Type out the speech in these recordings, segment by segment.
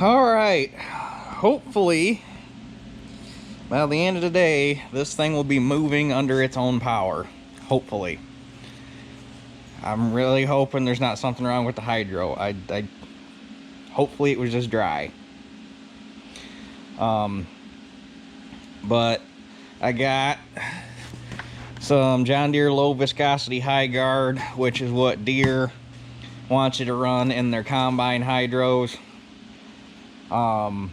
All right, hopefully by the end of the day this thing will be moving under its own power. Hopefully. I'm really hoping there's not something wrong with the hydro. Hopefully it was just dry. But I got some John Deere low viscosity high guard, which is what Deere wants you to run in their combine hydros. I'm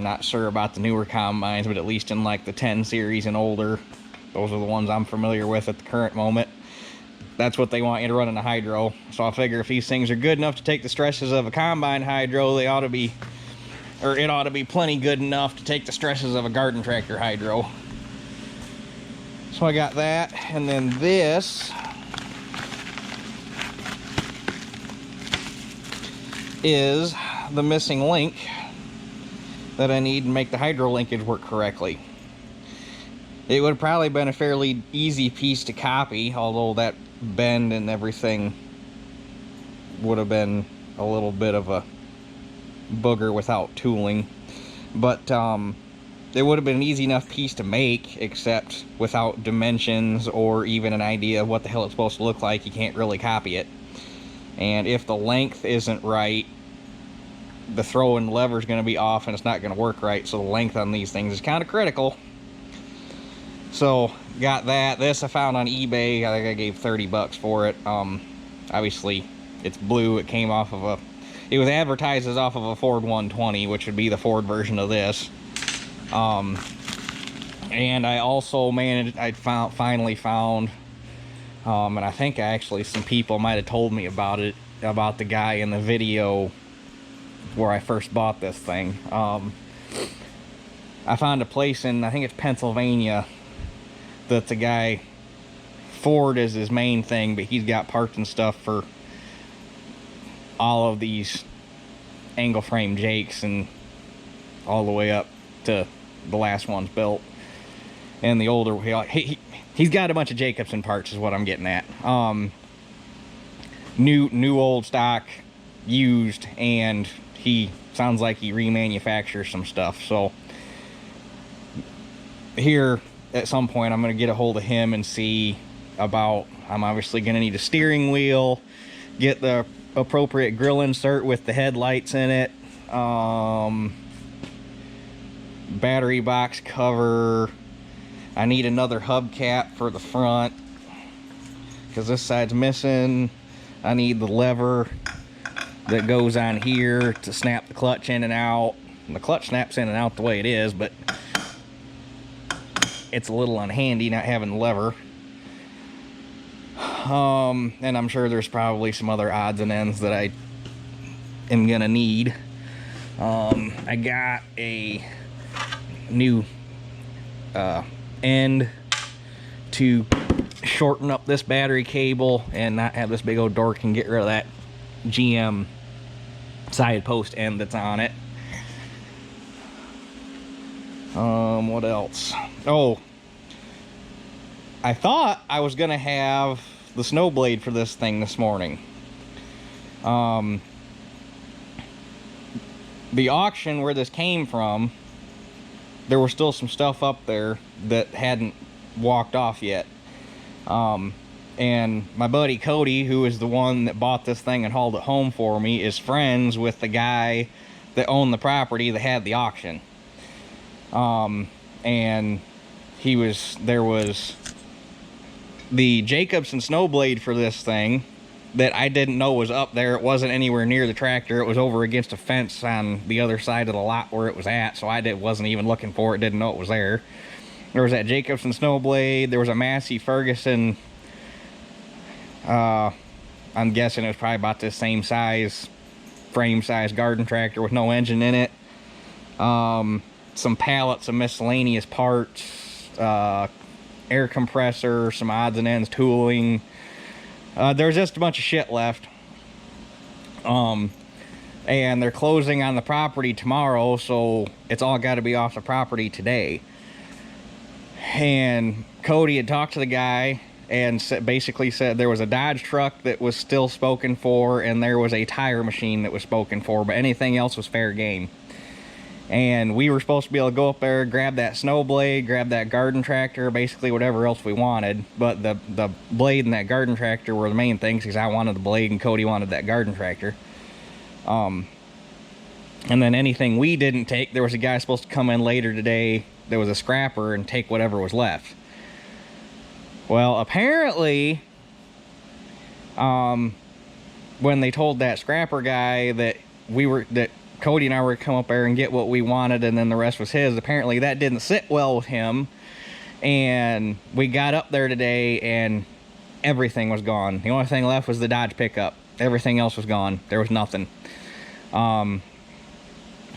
not sure about the newer combines, but at least in like the 10 series and older, those are the ones I'm familiar with at the current moment. That's what they want you to run in a hydro. So I figure if these things are good enough to take the stresses of a combine hydro, they ought to be, or it ought to be plenty good enough to take the stresses of a garden tractor hydro. So I got that, and then this is the missing link that I need to make the hydro linkage work correctly. It would have probably been a fairly easy piece to copy, although that bend and everything would have been a little bit of a booger without tooling. But it would have been an easy enough piece to make, except without dimensions or even an idea of what the hell it's supposed to look like, you can't really copy it. And if the length isn't right, the throwing lever is going to be off and it's not going to work right. So the length on these things is kind of critical. So got that. This I found on eBay. I think I gave 30 bucks for it. Obviously it's blue. It came off of it was advertised as off of a Ford 120, which would be the Ford version of this. And I also finally found, and I think actually some people might have told me about it, about the guy in the video where I first bought this thing. I found a place in, I think it's Pennsylvania, that the guy, Ford is his main thing, but he's got parts and stuff for all of these angle frame Jakes and all the way up to the last one's built. And the older, he's got a bunch of Jacobson parts is what I'm getting at. New old stock, used, and he sounds like he remanufactures some stuff. So here at some point I'm going to get a hold of him and see about, I'm obviously going to need a steering wheel, get the appropriate grill insert with the headlights in it, battery box cover. I need another hubcap for the front because this side's missing. I need the lever that goes on here to snap the clutch in and out. And the clutch snaps in and out the way it is, but it's a little unhandy not having the lever. And I'm sure there's probably some other odds and ends that I am gonna need. I got a new end to shorten up this battery cable and not have this big old dork, and get rid of that GM side post end that's on it. What else? Oh, I thought I was gonna have the snow blade for this thing this morning. The auction where this came from, there was still some stuff up there that hadn't walked off yet. And my buddy Cody, who is the one that bought this thing and hauled it home for me, is friends with the guy that owned the property that had the auction. And there was the Jacobson snowblade for this thing that I didn't know was up there. It wasn't anywhere near the tractor. It was over against a fence on the other side of the lot where it was at, so I wasn't even looking for it, didn't know it was there. There was that Jacobson snowblade. There was a Massey Ferguson, I'm guessing it was probably about this same size, frame size garden tractor with no engine in it. Some pallets of miscellaneous parts, air compressor, some odds and ends tooling. There's just a bunch of shit left. And they're closing on the property tomorrow, so it's all got to be off the property today. And Cody had talked to the guy and basically said there was a Dodge truck that was still spoken for, and there was a tire machine that was spoken for, but anything else was fair game. And we were supposed to be able to go up there, grab that snow blade, grab that garden tractor, basically whatever else we wanted. But the blade and that garden tractor were the main things, because I wanted the blade and Cody wanted that garden tractor. And then anything we didn't take, there was a guy supposed to come in later today. There was a scrapper and take whatever was left. Well, apparently, when they told that scrapper guy that Cody and I were to come up there and get what we wanted and then the rest was his, apparently that didn't sit well with him. And we got up there today and everything was gone. The only thing left was the Dodge pickup. Everything else was gone. There was nothing.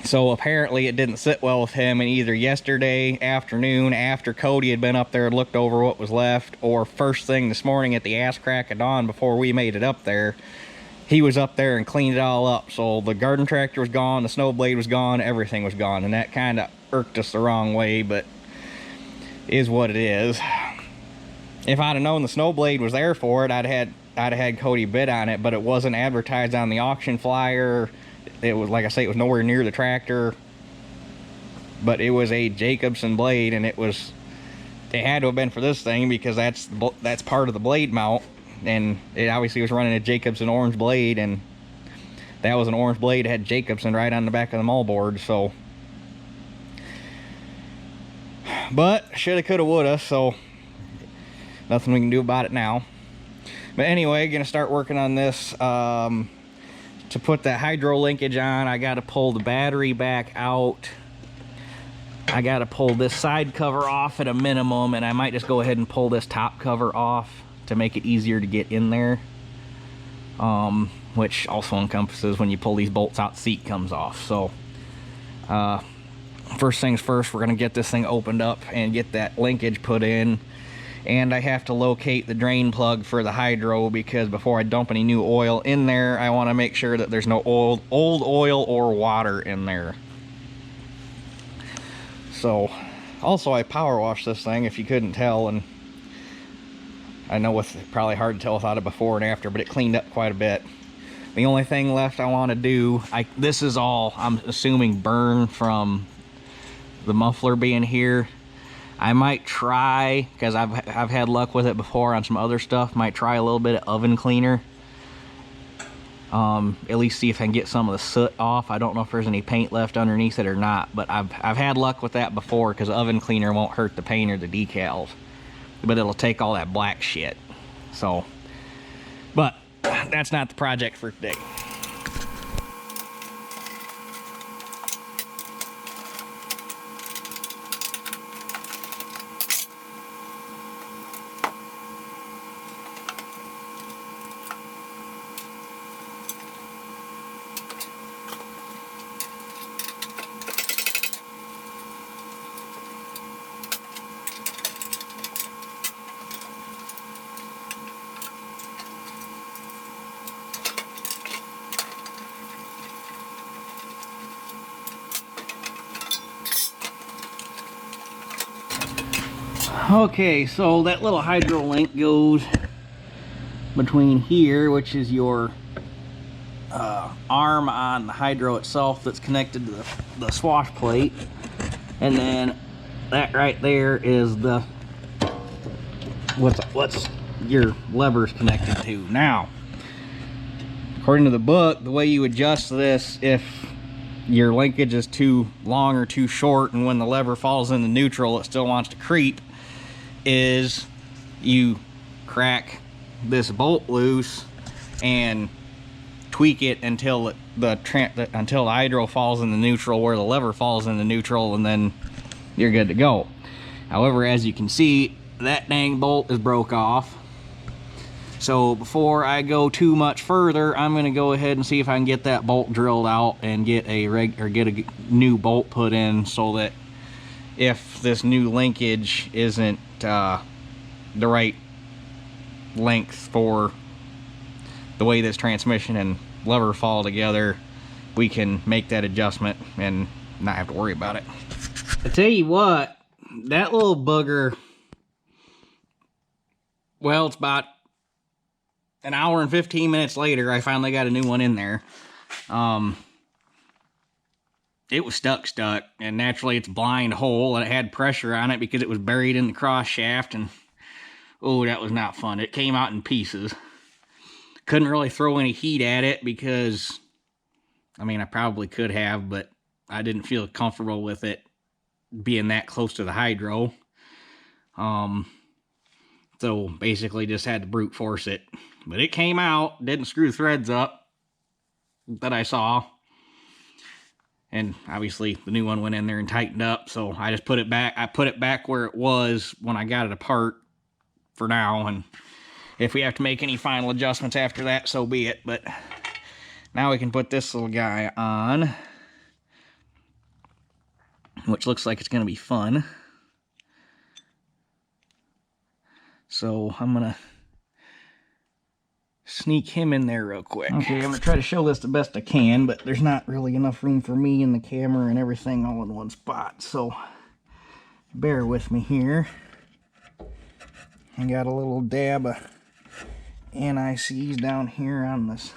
So apparently it didn't sit well with him, and either yesterday afternoon after Cody had been up there and looked over what was left, or first thing this morning at the ass crack of dawn before we made it up there, he was up there and cleaned it all up. So the garden tractor was gone, the snow blade was gone, everything was gone, and that kind of irked us the wrong way, but is what it is. If I'd have known the snow blade was there for it, I'd have had Cody bid on it, but it wasn't advertised on the auction flyer. It was, like I say, it was nowhere near the tractor, but it was a Jacobson blade, and it had to have been for this thing, because that's part of the blade mount, and it obviously was running a Jacobson orange blade, and that was an orange blade. It had Jacobson right on the back of the moldboard. So, but shoulda, coulda, woulda, so nothing we can do about it now. But anyway, gonna start working on this. To put that hydro linkage on, I got to pull the battery back out. I got to pull this side cover off at a minimum, and I might just go ahead and pull this top cover off to make it easier to get in there. Which also encompasses when you pull these bolts out, the seat comes off. So, first things first, we're going to get this thing opened up and get that linkage put in. And I have to locate the drain plug for the hydro, because before I dump any new oil in there, I want to make sure that there's no old oil or water in there. So, also I power washed this thing, if you couldn't tell, and I know it's probably hard to tell without it before and after, but it cleaned up quite a bit. The only thing left I want to do, this is all, I'm assuming, burn from the muffler being here. I might try, because I've had luck with it before on some other stuff, might try a little bit of oven cleaner. At least see if I can get some of the soot off. I don't know if there's any paint left underneath it or not, but I've had luck with that before, because oven cleaner won't hurt the paint or the decals, but it'll take all that black shit. So, but that's not the project for today. Okay, so that little hydro link goes between here, which is your arm on the hydro itself that's connected to the swash plate, and then that right there is the what's your levers connected to. Now, according to the book, the way you adjust this if your linkage is too long or too short, and when the lever falls into neutral it still wants to creep, is you crack this bolt loose and tweak it until the hydro falls in the neutral where the lever falls in the neutral, and then you're good to go. However, as you can see, that dang bolt is broke off. So before I go too much further, I'm going to go ahead and see if I can get that bolt drilled out and get a new bolt put in, so that if this new linkage isn't the right length for the way this transmission and lever fall together, we can make that adjustment and not have to worry about it. I tell you what, that little bugger Well, it's about an hour and 15 minutes later, I finally got a new one in there. It was stuck, and naturally it's a blind hole, and it had pressure on it because it was buried in the cross shaft, and oh, that was not fun. It came out in pieces. Couldn't really throw any heat at it because, I mean, I probably could have, but I didn't feel comfortable with it being that close to the hydro. So basically just had to brute force it. But it came out, didn't screw threads up that I saw. And obviously the new one went in there and tightened up, so I just put it back. I put it back where it was when I got it apart for now, and if we have to make any final adjustments after that, so be it. But now we can put this little guy on, which looks like it's going to be fun. So I'm going to sneak him in there real quick. Okay, I'm going to try to show this the best I can, but there's not really enough room for me and the camera and everything all in one spot, so bear with me here. I got a little dab of NICs down here on this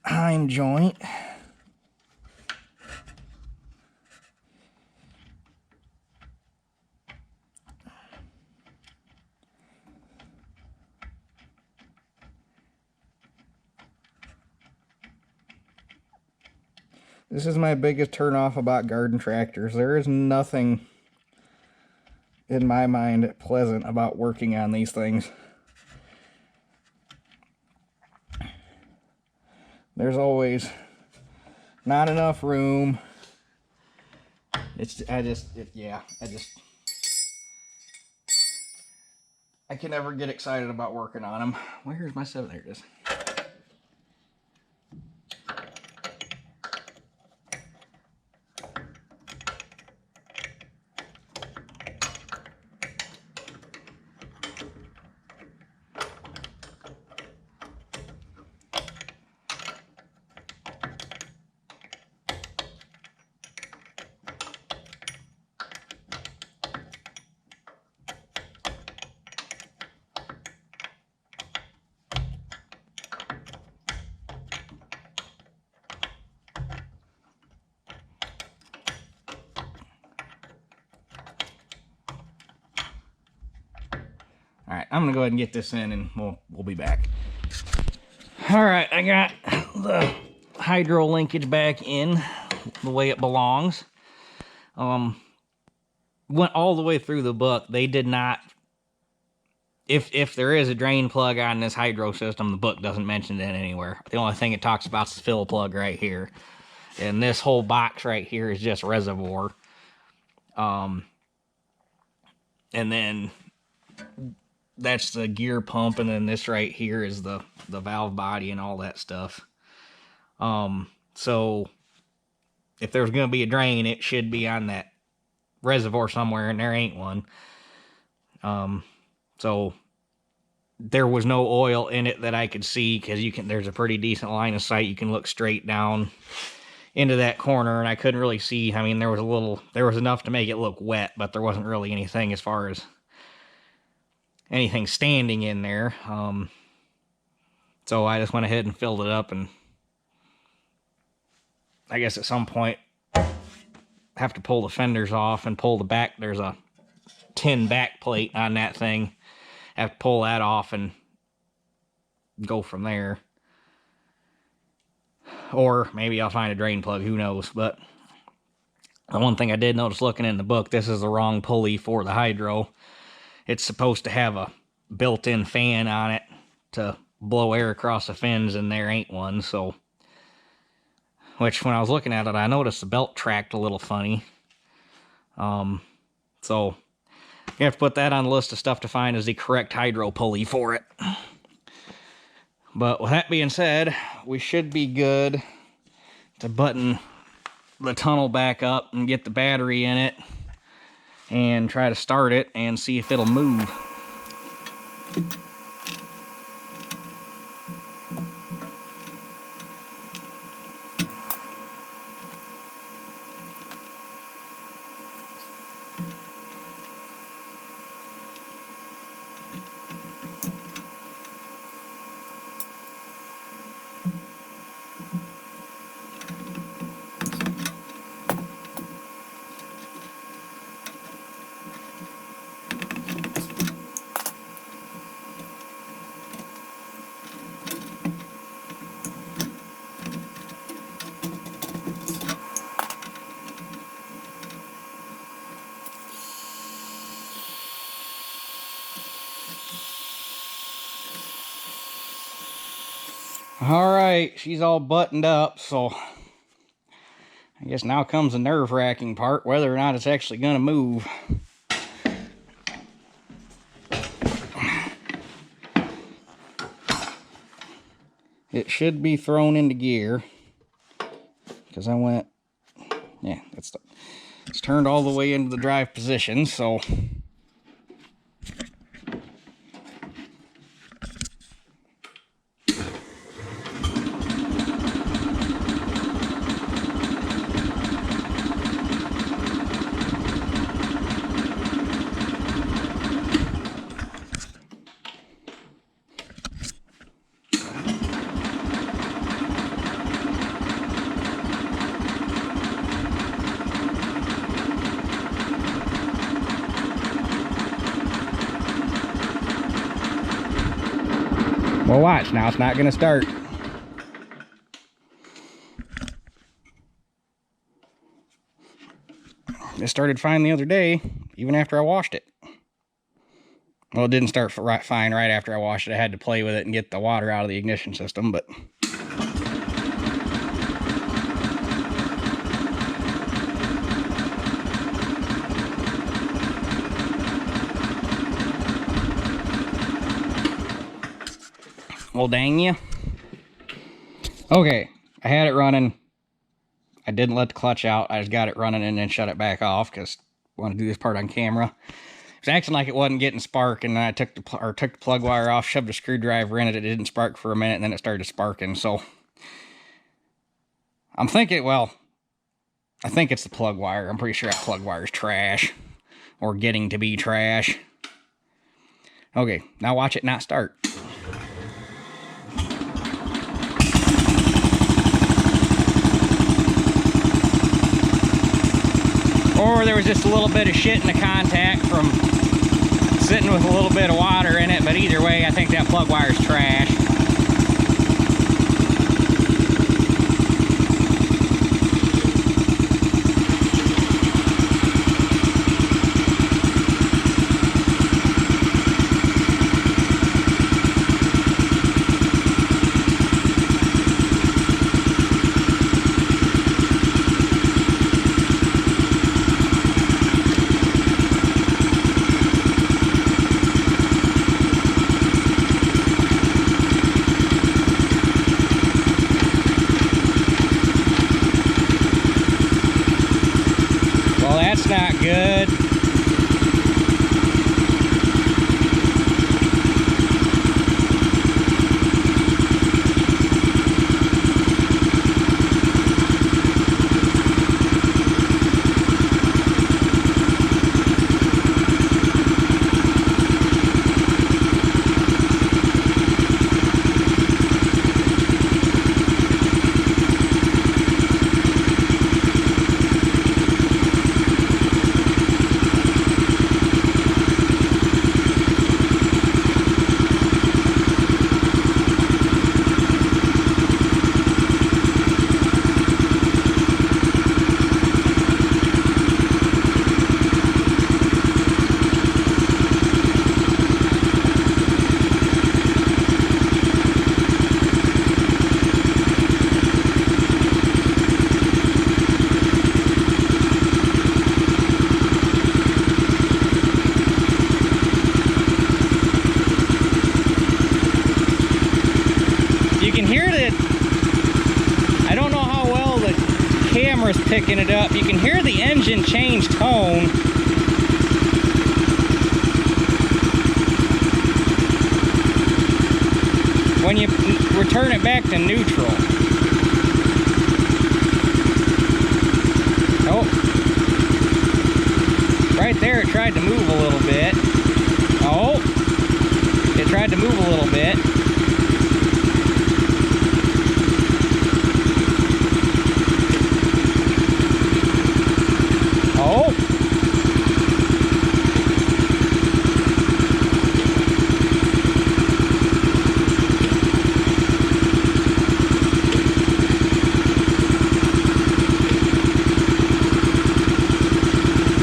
heim joint. This is my biggest turnoff about garden tractors. There is nothing, in my mind, pleasant about working on these things. There's always not enough room. I can never get excited about working on them. Where's my 7? There it is. Alright, I'm going to go ahead and get this in and we'll be back. Alright, I got the hydro linkage back in the way it belongs. Went all the way through the book. They did not... If there is a drain plug on this hydro system, the book doesn't mention it anywhere. The only thing it talks about is the fill plug right here. And this whole box right here is just reservoir. And then... that's the gear pump, and then this right here is the valve body and all that stuff. So if there's going to be a drain, it should be on that reservoir somewhere, and there ain't one. So there was no oil in it that I could see, because there's a pretty decent line of sight. You can look straight down into that corner, and I couldn't really see. I mean, there was enough to make it look wet, but there wasn't really anything as far as anything standing in there. So I just went ahead and filled it up, and I guess at some point have to pull the fenders off and pull the back. There's a tin back plate on that thing. Have to pull that off and go from there. Or maybe I'll find a drain plug, who knows. But the one thing I did notice looking in the book, this is the wrong pulley for the hydro. It's supposed to have a built-in fan on it to blow air across the fins, and there ain't one, so... which, when I was looking at it, I noticed the belt tracked a little funny. So, you have to put that on the list of stuff to find as the correct hydro pulley for it. But with that being said, we should be good to button the tunnel back up and get the battery in it and try to start it and see if it'll move. All right, she's all buttoned up, so I guess now comes the nerve-wracking part, whether or not it's actually going to move. It should be thrown into gear, because I went, yeah, it's turned all the way into the drive position, so well, watch, now it's not going to start. It started fine the other day, even after I washed it. Well, it didn't start fine right after I washed it. I had to play with it and get the water out of the ignition system, but... well, dang you. Okay, I had it running. I didn't let the clutch out. I just got it running and then shut it back off because I want to do this part on camera. It was acting like it wasn't getting spark, and then I took the plug wire off, shoved a screwdriver in it. It didn't spark for a minute, and then it started sparking. So I'm thinking, well, I think it's the plug wire. I'm pretty sure that plug wire is trash, or getting to be trash. Okay, now watch it not start. Or there was just a little bit of shit in the contact from sitting with a little bit of water in it, but either way, I think that plug wire is trash. Not good. Camera's picking it up. You can hear the engine change tone. When you return it back to neutral. Oh. Right there it tried to move a little bit. Oh. It tried to move a little bit.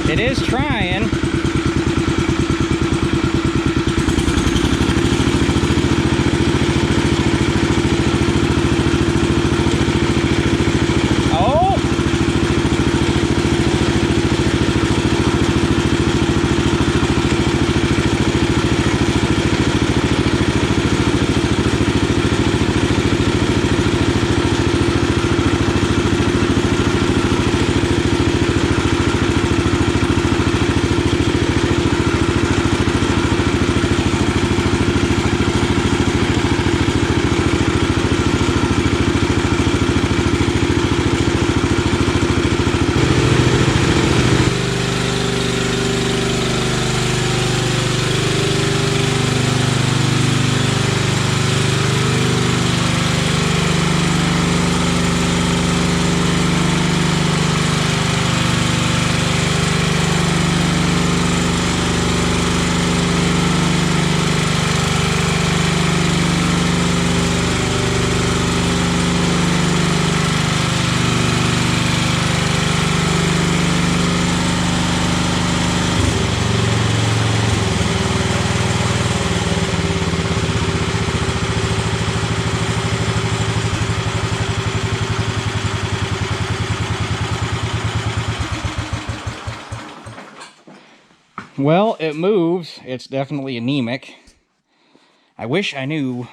It is trying. Well, it moves. It's definitely anemic. I wish I knew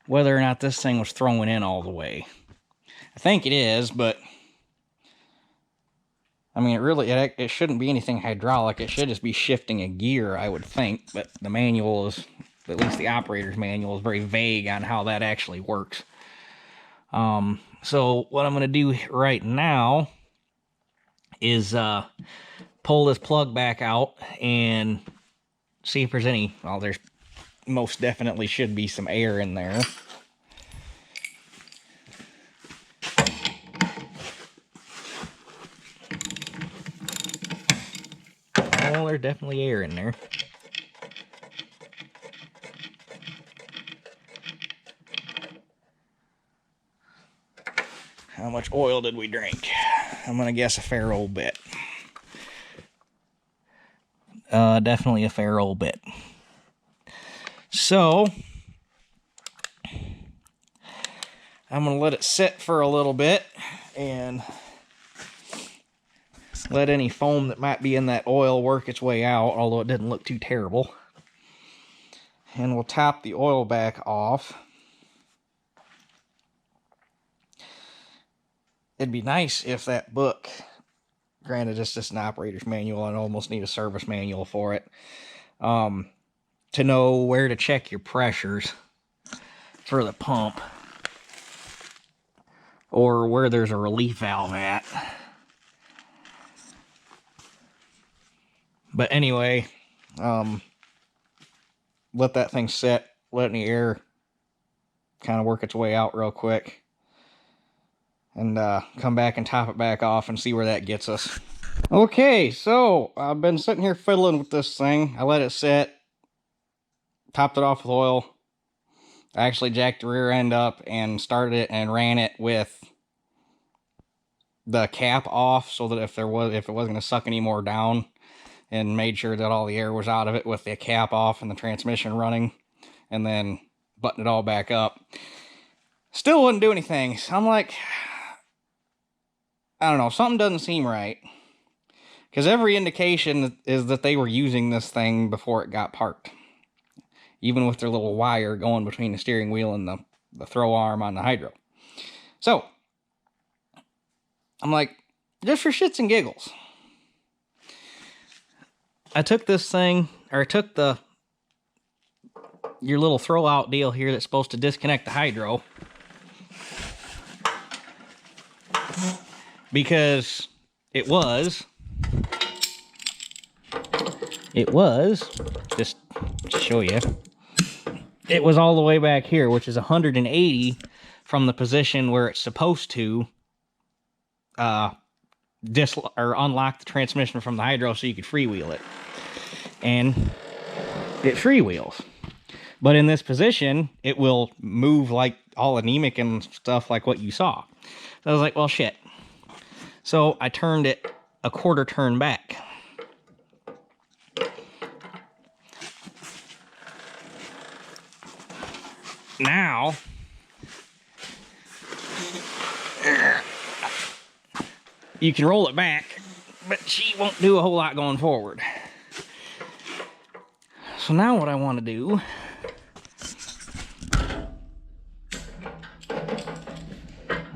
whether or not this thing was throwing in all the way. I think it is, but I mean, it shouldn't be anything hydraulic. It should just be shifting a gear, I would think. But the manual is, at least the operator's manual, is very vague on how that actually works. So what I'm going to do right now is pull this plug back out and see if there's any. Well, there's most definitely should be some air in there. Well, there's definitely air in there. How much oil did we drink? I'm gonna guess a fair old bit. Definitely a fair old bit. So, I'm gonna let it sit for a little bit and let any foam that might be in that oil work its way out, although it didn't look too terrible. And we'll top the oil back off. It'd be nice if that book, granted it's just an operator's manual, I'd almost need a service manual for it, to know where to check your pressures for the pump, or where there's a relief valve at. But anyway, let that thing sit, let any air kind of work its way out real quick, and come back and top it back off and see where that gets us. Okay, so I've been sitting here fiddling with this thing. I let it sit, topped it off with oil. I actually jacked the rear end up and started it and ran it with the cap off so that if it wasn't going to suck any more down, and made sure that all the air was out of it with the cap off and the transmission running, and then buttoned it all back up. Still wouldn't do anything. So I'm like, I don't know, something doesn't seem right. Because every indication is that they were using this thing before it got parked. Even with their little wire going between the steering wheel and the throw arm on the hydro. So, I'm like, just for shits and giggles, I took this thing, or I took your little throw out deal here that's supposed to disconnect the hydro. Because it was, just to show you, it was all the way back here, which is 180 from the position where it's supposed to unlock the transmission from the hydro so you could freewheel it. And it freewheels. But in this position, it will move like all anemic and stuff like what you saw. So I was like, well, shit. So I turned it a quarter turn back. Now, you can roll it back, but she won't do a whole lot going forward. So now what I want to do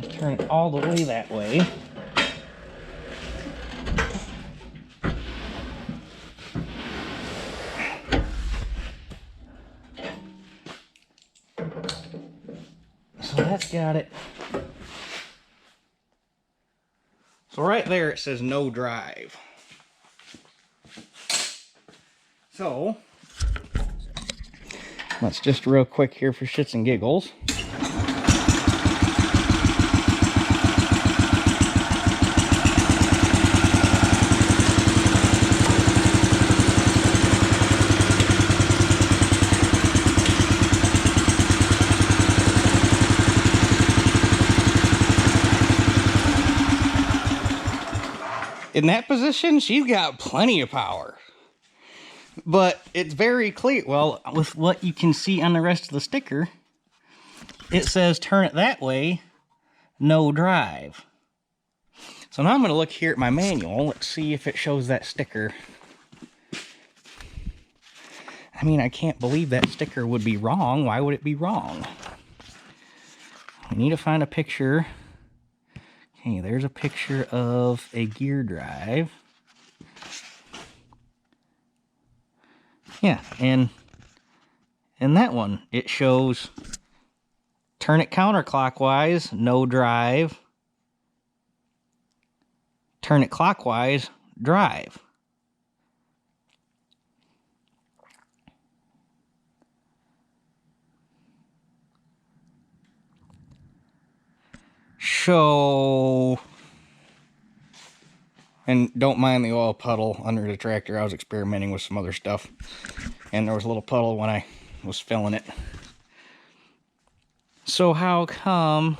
is turn it all the way that way. So that's got it. So right there it says no drive. So let's just real quick here for shits and giggles. In that position, she's got plenty of power. But it's very clear. Well, with what you can see on the rest of the sticker, it says turn it that way, no drive. So now I'm going to look here at my manual. Let's see if it shows that sticker I mean, I can't believe that sticker would be wrong. Why would it be wrong? We need to find a picture. Okay, there's a picture of a gear drive. Yeah, and in that one, it shows turn it counterclockwise, no drive. Turn it clockwise, drive. So, and don't mind the oil puddle under the tractor. I was experimenting with some other stuff, and there was a little puddle when I was filling it. So how come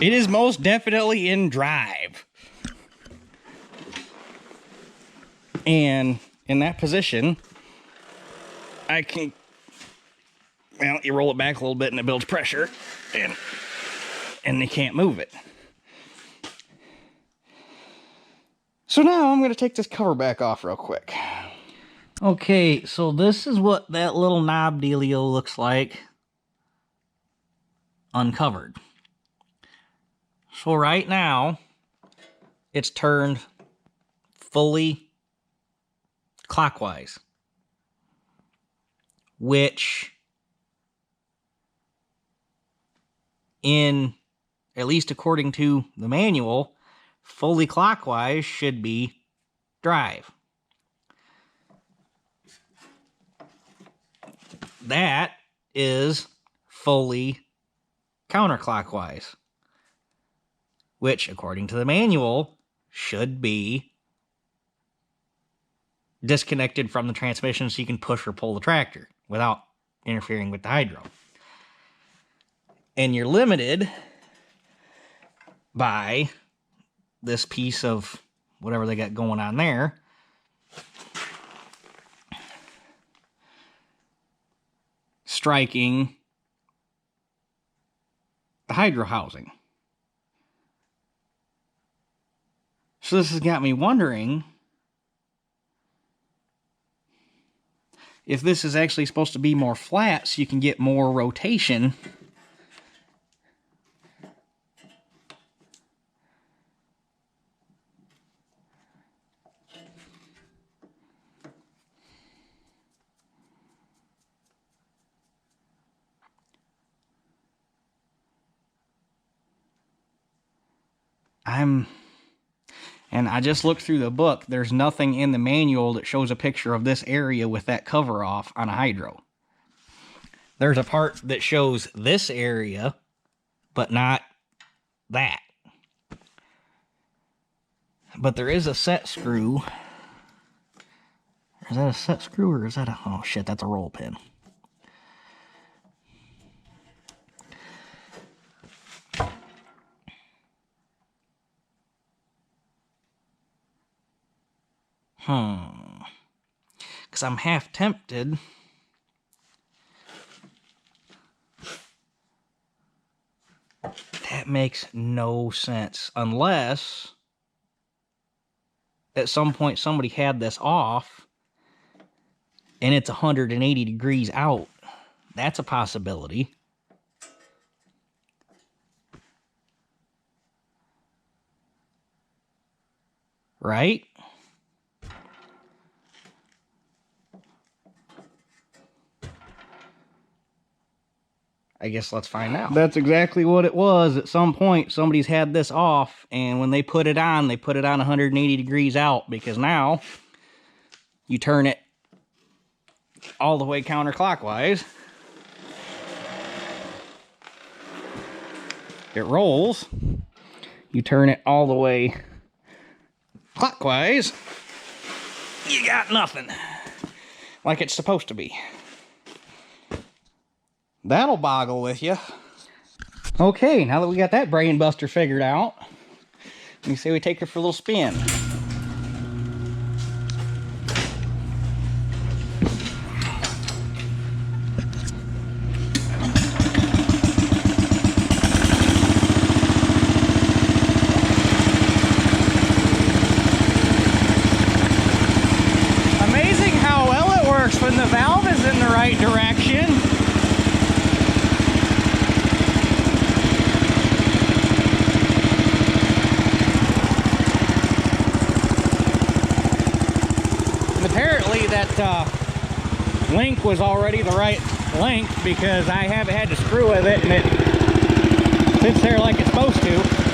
it is most definitely in drive. And in that position, I can, well, you roll it back a little bit and it builds pressure, and you can't move it. So now I'm going to take this cover back off real quick. Okay, so this is what that little knob dealio looks like uncovered. So right now, it's turned fully clockwise, which in, at least according to the manual, fully clockwise should be drive. That is fully counterclockwise, which according to the manual should be disconnected from the transmission so you can push or pull the tractor without interfering with the hydro. And you're limited by this piece of whatever they got going on there. Striking the hydro housing. So this has got me wondering if this is actually supposed to be more flat so you can get more rotation. And I just looked through the book. There's nothing in the manual that shows a picture of this area with that cover off on a hydro. There's a part that shows this area, but not that. But there is a set screw. Is that a set screw or is that a... Oh shit, that's a roll pin. Because I'm half tempted that makes no sense unless at some point somebody had this off and it's 180 degrees out. That's a possibility. Right? I guess let's find out. That's exactly what it was. At some point, somebody's had this off, and when they put it on 180 degrees out, because now you turn it all the way counterclockwise. It rolls. You turn it all the way clockwise, you got nothing. Like it's supposed to be. That'll boggle with you. Okay, now that we got that brain buster figured out, let me say we take her for a little spin. Amazing how well it works when the valve is in the right direction. Apparently that link was already the right length because I haven't had to screw with it and it sits there like it's supposed to.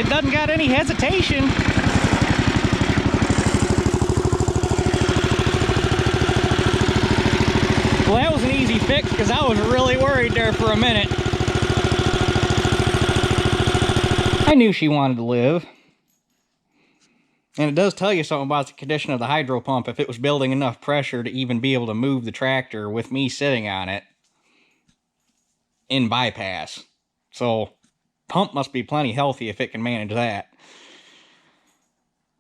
Doesn't got any hesitation. Well, that was an easy fix because I was really worried there for a minute. I knew she wanted to live. And it does tell you something about the condition of the hydro pump if it was building enough pressure to even be able to move the tractor with me sitting on it in bypass. So pump must be plenty healthy if it can manage that.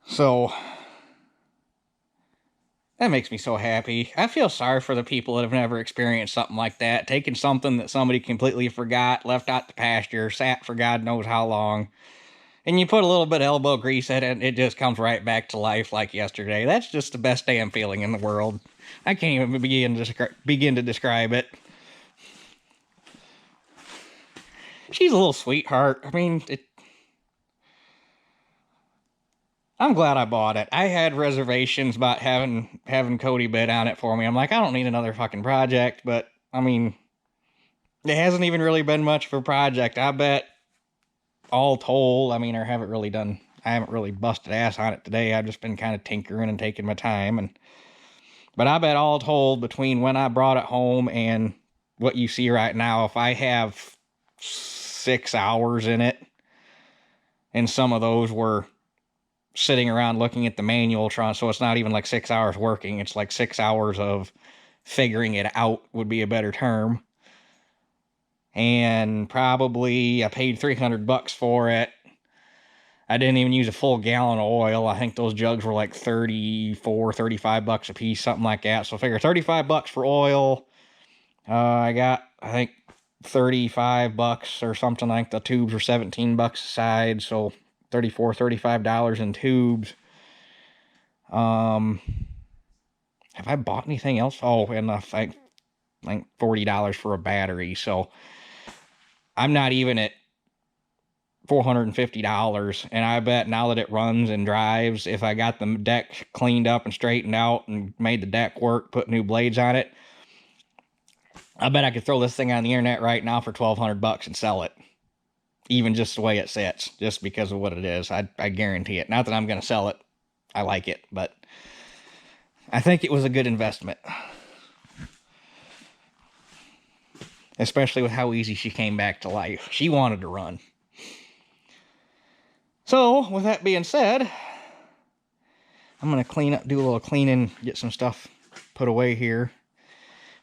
So that makes me so happy. I feel sorry for the people that have never experienced something like that. Taking something that somebody completely forgot, left out the pasture, sat for God knows how long, and you put a little bit of elbow grease in it, and it just comes right back to life like yesterday. That's just the best damn feeling in the world. I can't even begin to describe it. She's a little sweetheart. I mean, I'm glad I bought it. I had reservations about having Cody bid on it for me. I'm like, I don't need another fucking project, but I mean, it hasn't even really been much of a project. I bet all told, I mean, I haven't really busted ass on it today. I've just been kind of tinkering and taking my time, but I bet all told between when I brought it home and what you see right now, if I have 6 hours in it, and some of those were sitting around looking at the manual, so it's not even like 6 hours working, it's like 6 hours of figuring it out would be a better term. And probably I paid $300 for it. I didn't even use a full gallon of oil. I think those jugs were like $35 a piece, something like that. So I figure $35 for oil. I got, I think, $35 or something. Like the tubes were $17 a side, so $35 in tubes. Have I bought anything else? Oh, and I think $40 for a battery. So I'm not even at $450, and I bet now that it runs and drives, if I got the deck cleaned up and straightened out and made the deck work, put new blades on it, I bet I could throw this thing on the internet right now for $1,200 and sell it, even just the way it sits, just because of what it is. I guarantee it. Not that I'm going to sell it. I like it, but I think it was a good investment, especially with how easy she came back to life. She wanted to run. So, with that being said, I'm going to clean up, do a little cleaning, get some stuff put away here,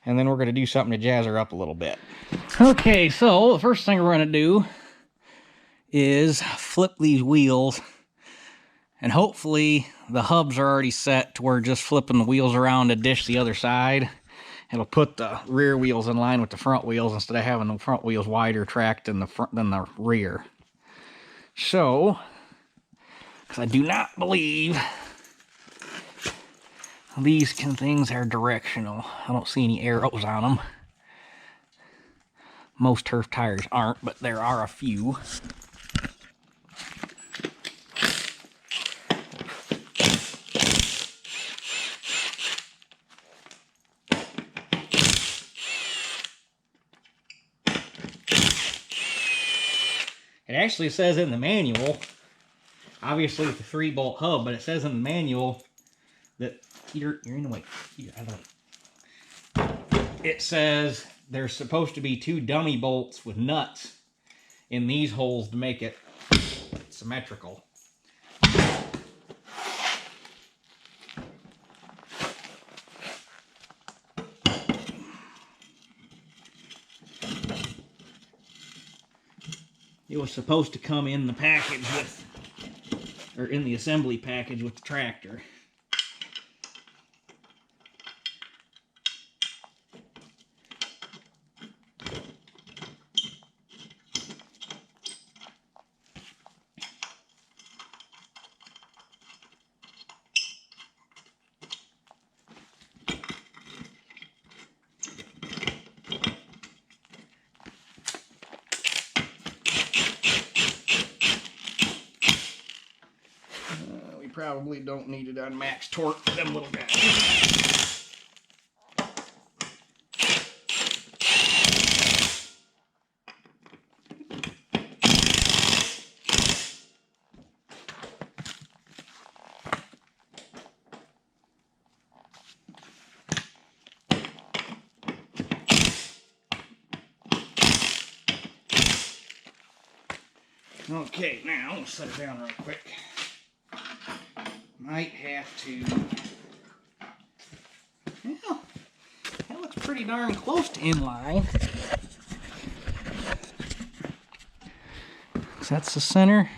and then we're going to do something to jazz her up a little bit. Okay, so the first thing we're going to do is flip these wheels, and hopefully the hubs are already set to where just flipping the wheels around to dish the other side, it'll put the rear wheels in line with the front wheels instead of having the front wheels wider tracked than the rear. So, because I do not believe these things are directional. I don't see any arrows on them. Most turf tires aren't, but there are a few. It actually says in the manual, obviously with the 3-bolt hub, but it says in the manual that you're in the way. It says there's supposed to be 2 dummy bolts with nuts in these holes to make it symmetrical. It was supposed to come in the package with, or in the assembly package with the tractor. Probably don't need it on max torque for them little guys. Okay, now I'll set it down real quick. Might have to. Well, that looks pretty darn close to inline. So that's the center.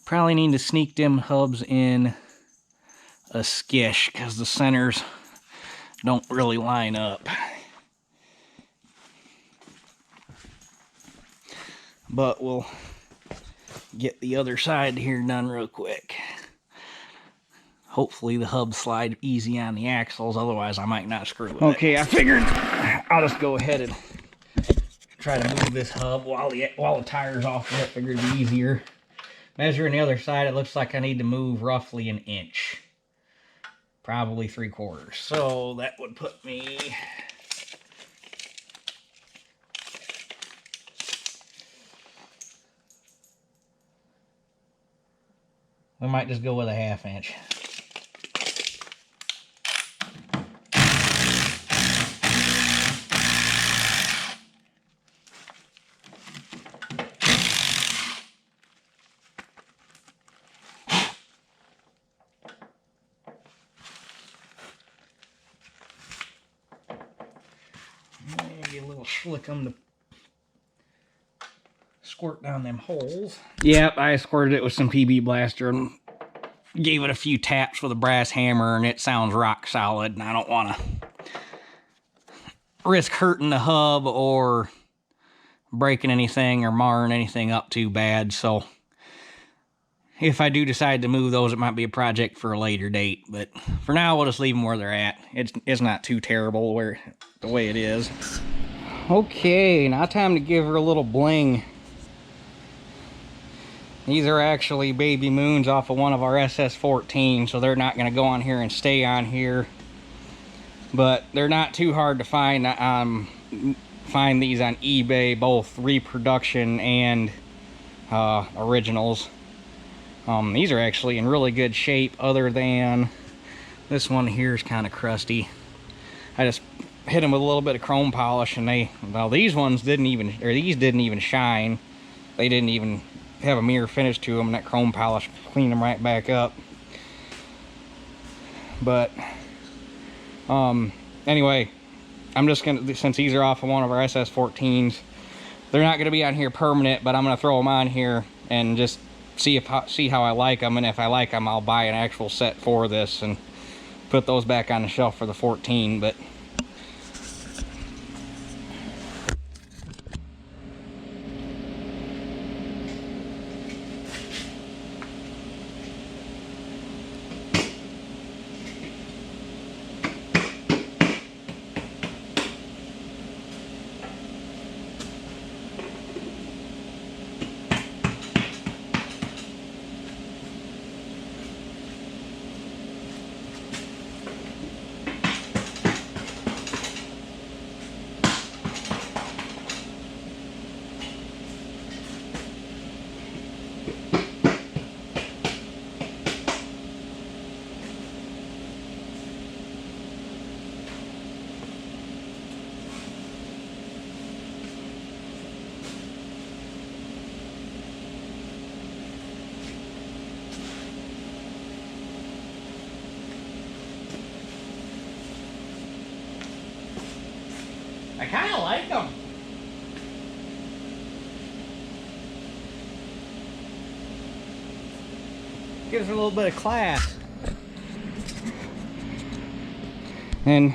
Probably need to sneak them hubs in a skish because the centers don't really line up. But we'll get the other side here done real quick. Hopefully the hubs slide easy on the axles, otherwise I might not screw with it. Okay, I figured I'll just go ahead and try to move this hub while the tire's off of it. Figured it'd be easier. Measuring the other side, it looks like I need to move roughly an inch. Probably 3/4. So that would put me... we might just go with a 1/2 inch. Maybe a little slickum to squirt down them holes. Yep, I squirted it with some PB Blaster and gave it a few taps with a brass hammer, and it sounds rock solid, and I don't want to risk hurting the hub or breaking anything or marring anything up too bad. So if I do decide to move those, it might be a project for a later date. But for now, we'll just leave them where they're at. It's not too terrible the way it is. Okay, now time to give her a little bling. These are actually baby moons off of one of our SS14, so they're not going to go on here and stay on here. But they're not too hard to find. Find these on eBay, both reproduction and originals. These are actually in really good shape, other than this one here is kind of crusty. I just hit them with a little bit of chrome polish, and these didn't even shine. They didn't even have a mirror finish to them, and that chrome polish cleaned them right back up. But anyway, I'm just gonna, since these are off of one of our SS14s, they're not gonna be on here permanent, but I'm gonna throw them on here and just see how I like them, and if I like them, I'll buy an actual set for this and put those back on the shelf for the 14. But I kind of like them. Gives her a little bit of class. And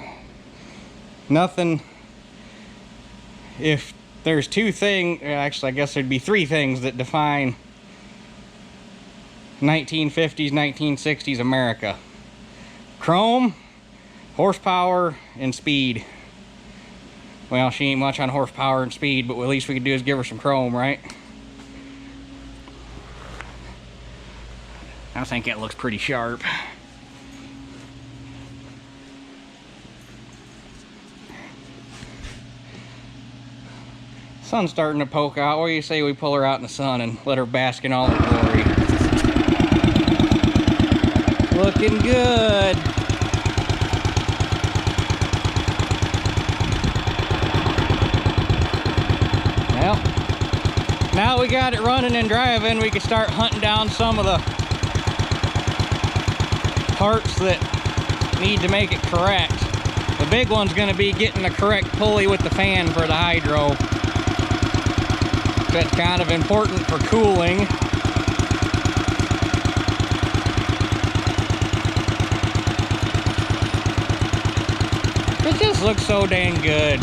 nothing, if there's two things, actually I guess there'd be three things that define 1950s, 1960s America. Chrome, horsepower, and speed. Well, she ain't much on horsepower and speed, but what at least we could do is give her some chrome, right? I think that looks pretty sharp. Sun's starting to poke out. What do you say we pull her out in the sun and let her bask in all her glory? Looking good. Well, now we got it running and driving, we can start hunting down some of the parts that need to make it correct. The big one's going to be getting the correct pulley with the fan for the hydro. That's kind of important for cooling. It just looks so dang good.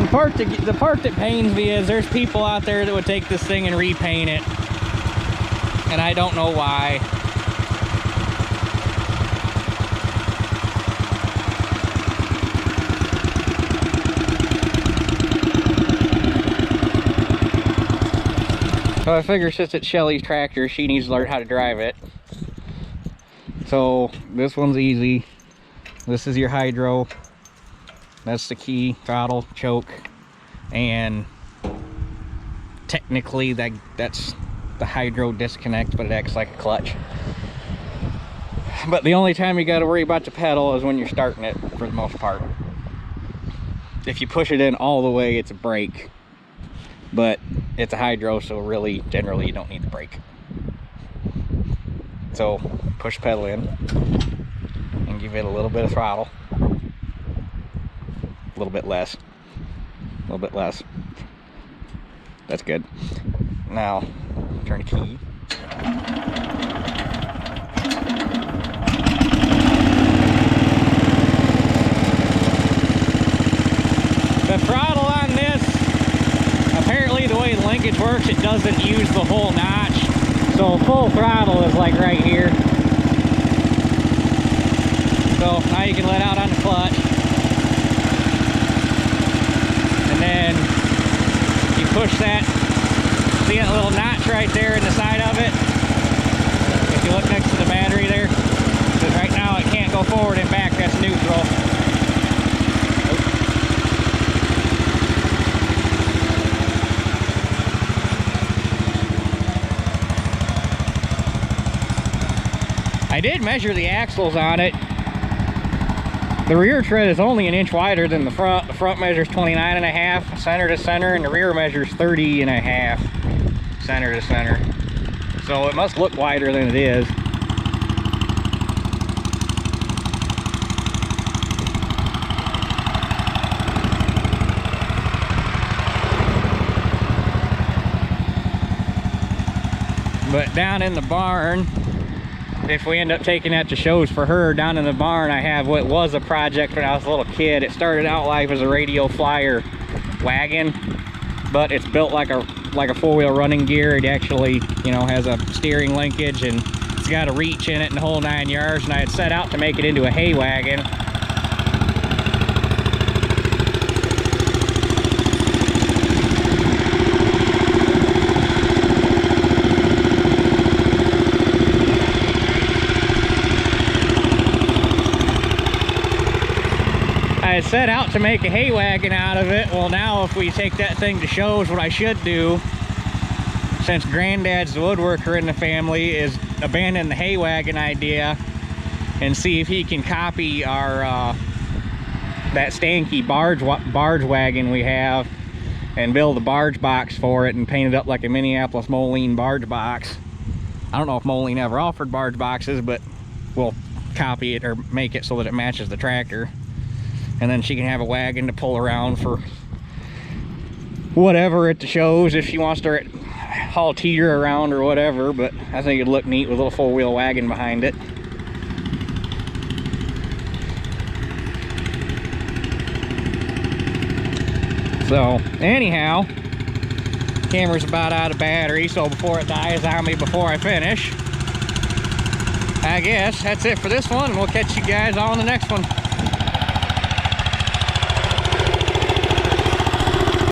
The part that pains me is there's people out there that would take this thing and repaint it, and I don't know why. So I figure since it's Shelly's tractor, she needs to learn how to drive it. So this one's easy. This is your hydro. That's the key, throttle, choke, and technically that's the hydro disconnect, but it acts like a clutch. But the only time you got to worry about the pedal is when you're starting it, for the most part. If you push it in all the way, it's a brake. But it's a hydro, so really, generally, you don't need the brake. So push the pedal in and give it a little bit of throttle. A little bit less. A little bit less. That's good. Now, turn the key. The throttle on this, apparently the way the linkage works, it doesn't use the whole notch. So full throttle is like right here. So now you can let out on the clutch. And then you push that, see that little notch right there in the side of it? If you look next to the battery there, because right now it can't go forward and back, that's neutral. I did measure the axles on it. The rear tread is only an inch wider than the front. The front measures 29.5 center to center, and the rear measures 30.5 center to center. So it must look wider than it is. But down in the barn, if we end up taking that to shows for her, down in the barn I have what was a project when I was a little kid. It started out life as a radio flyer wagon, but it's built like a four-wheel running gear. It actually, you know, has a steering linkage and it's got a reach in it and the whole 9 yards, and I had set out to make it into a hay wagon. I set out to make a hay wagon out of it. Well, now if we take that thing to shows, what I should do, since Granddad's the woodworker in the family, is abandon the hay wagon idea and see if he can copy our that stanky barge wagon we have and build a barge box for it and paint it up like a Minneapolis Moline barge box. I don't know if Moline ever offered barge boxes, but we'll copy it or make it so that it matches the tractor. And then she can have a wagon to pull around for whatever at the shows if she wants to haul teeter around or whatever. But I think it'd look neat with a little four-wheel wagon behind it. So anyhow, camera's about out of battery, so before it dies on me before I finish, I guess that's it for this one, and we'll catch you guys on the next one.